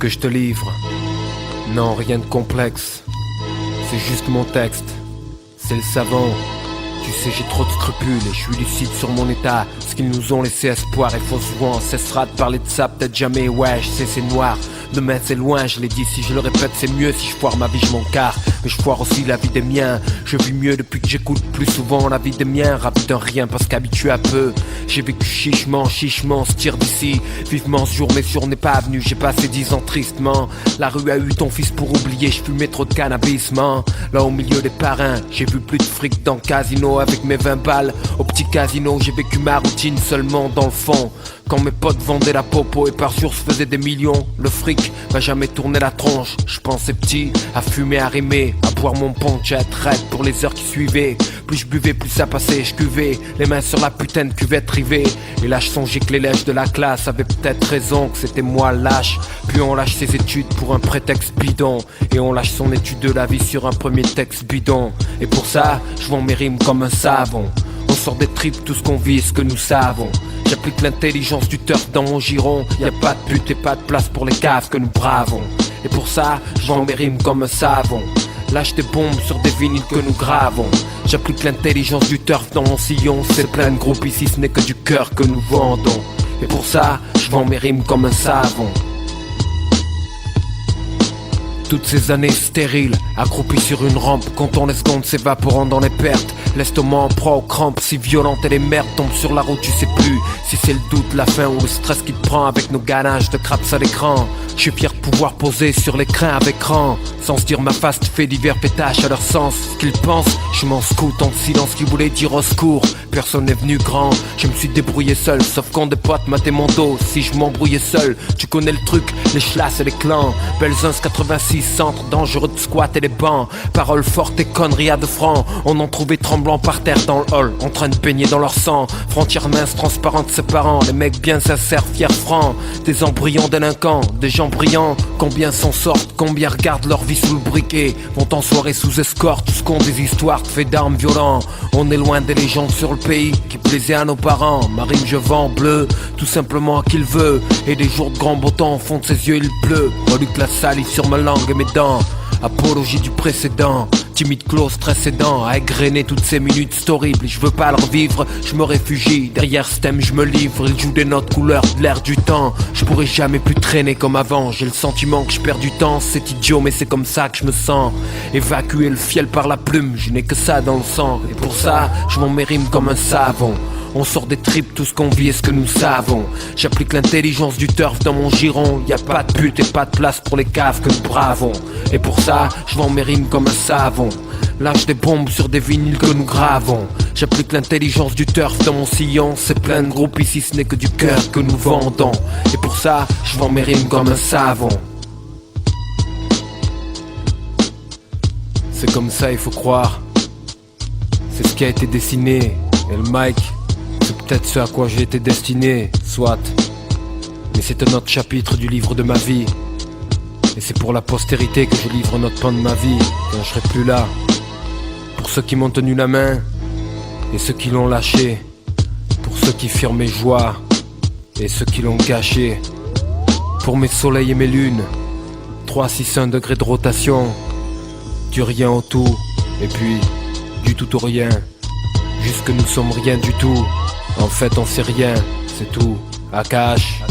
que je te livre. Non, rien de complexe. C'est juste mon texte. C'est le savant. Tu sais, j'ai trop de scrupules et je suis lucide sur mon état. Ce qu'ils nous ont laissé espoir et fausse voix. On cessera de parler de ça, peut-être jamais. Ouais, je sais, c'est noir. Demain c'est loin, je l'ai dit, si je le répète c'est mieux. Si je foire ma vie je m'en carre, mais je foire aussi la vie des miens. Je vis mieux depuis que j'écoute plus souvent la vie des miens. Rapide d'un rien parce qu'habitué à peu. J'ai vécu chichement, se tire d'ici. Vivement ce jour, mais ce jour n'est pas venu. J'ai passé 10 ans tristement. La rue a eu ton fils pour oublier. Je fumais trop de cannabis, man. Là au milieu des parrains, j'ai vu plus de fric dans le casino. Avec mes 20 balles, au petit casino. J'ai vécu ma routine seulement dans le fond. Quand mes potes vendaient la popo et par jour se faisaient des millions. Le fric m'a jamais tourné la tronche. Je pensais petit, à fumer, à rimer, à boire mon punch, à être raide pour les heures qui suivaient. Plus je buvais, plus ça passait, je cuvais les mains sur la putain de cuvette rivée. Et là je songeais que les lèches de la classe avaient peut-être raison, que c'était moi lâche. Puis on lâche ses études pour un prétexte bidon. Et on lâche son étude de la vie sur un premier texte bidon. Et pour ça, je vends mes rimes comme un savon. On sort des tripes, tout ce qu'on vit, ce que nous savons. J'applique l'intelligence du turf dans mon giron. Y'a pas de but et pas de place pour les caves que nous bravons. Et pour ça, je vends mes rimes comme un savon. Lâche des bombes sur des vinyles que nous gravons. J'applique l'intelligence du turf dans mon sillon. C'est plein de groupes ici, ce n'est que du cœur que nous vendons. Et pour ça, je vends mes rimes comme un savon. Toutes ces années stériles, accroupies sur une rampe, comptant les secondes s'évaporant dans les pertes. L'estomac en proie aux crampes, si violentes et les merdes tombent sur la route, tu sais plus si c'est le doute, la faim ou le stress qui te prend avec nos ganaches de craps à l'écran. Je suis fier de pouvoir poser sur l'écran avec rang, sans se dire ma face te fait divers pétaches à leur sens. Ce qu'ils pensent, je m'en scoute en silence qui voulait dire au secours. Personne n'est venu grand, je me suis débrouillé seul, sauf quand des potes mataient mon dos. Si je m'embrouillais seul, tu connais le truc, les chlasses et les clans. Belzunce 86, centre dangereux de squat et les bancs. Paroles fortes et conneries à 2 francs. On en trouvait tremblant par terre dans le hall, en train de baigner dans leur sang. Frontières minces, transparentes, séparant les mecs bien sincères, fiers, francs. Des embryons délinquants, des gens brillants. Combien s'en sortent, combien regardent leur vie sous le briquet. Vont en soirée sous escorte, tous qu'on des histoires de faits d'armes violents. On est loin des légendes sur le pays qui plaisaient à nos parents. Ma rime je vends bleu, tout simplement à qui le veut. Et des jours de grand beau temps, au fond de ses yeux il pleut. Reluque la salive sur ma langue et mes dents. Apologie du précédent, timide close, stress aidant, à égrener toutes ces minutes, c'est horrible, je veux pas le revivre, je me réfugie, derrière ce thème je me livre, il joue des notes couleurs de l'air du temps, je pourrais jamais plus traîner comme avant, j'ai le sentiment que je perds du temps, c'est idiot mais c'est comme ça que je me sens, évacuer le fiel par la plume, je n'ai que ça dans le sang, et pour ça, je m'en mérime comme un savon. On sort des tripes, tout ce qu'on vit et ce que nous savons. J'applique l'intelligence du turf dans mon giron. Y'a pas de but et pas de place pour les caves que nous bravons. Et pour ça, je vends mes rimes comme un savon. Lâche des bombes sur des vinyles que nous gravons. J'applique l'intelligence du turf dans mon sillon. C'est plein de groupes ici, ce n'est que du cœur que nous vendons. Et pour ça, je vends mes rimes comme un savon. C'est comme ça, il faut croire. C'est ce qui a été dessiné. Et le mic, c'est peut-être ce à quoi j'ai été destiné, soit. Mais c'est un autre chapitre du livre de ma vie. Et c'est pour la postérité que je livre notre pan de ma vie, quand je serai plus là. Pour ceux qui m'ont tenu la main, et ceux qui l'ont lâché. Pour ceux qui firent mes joies, et ceux qui l'ont gâché. Pour mes soleils et mes lunes, 361 degrés de rotation. Du rien au tout, et puis du tout au rien. Jusque nous sommes rien du tout. En fait on sait rien, c'est tout. Akash.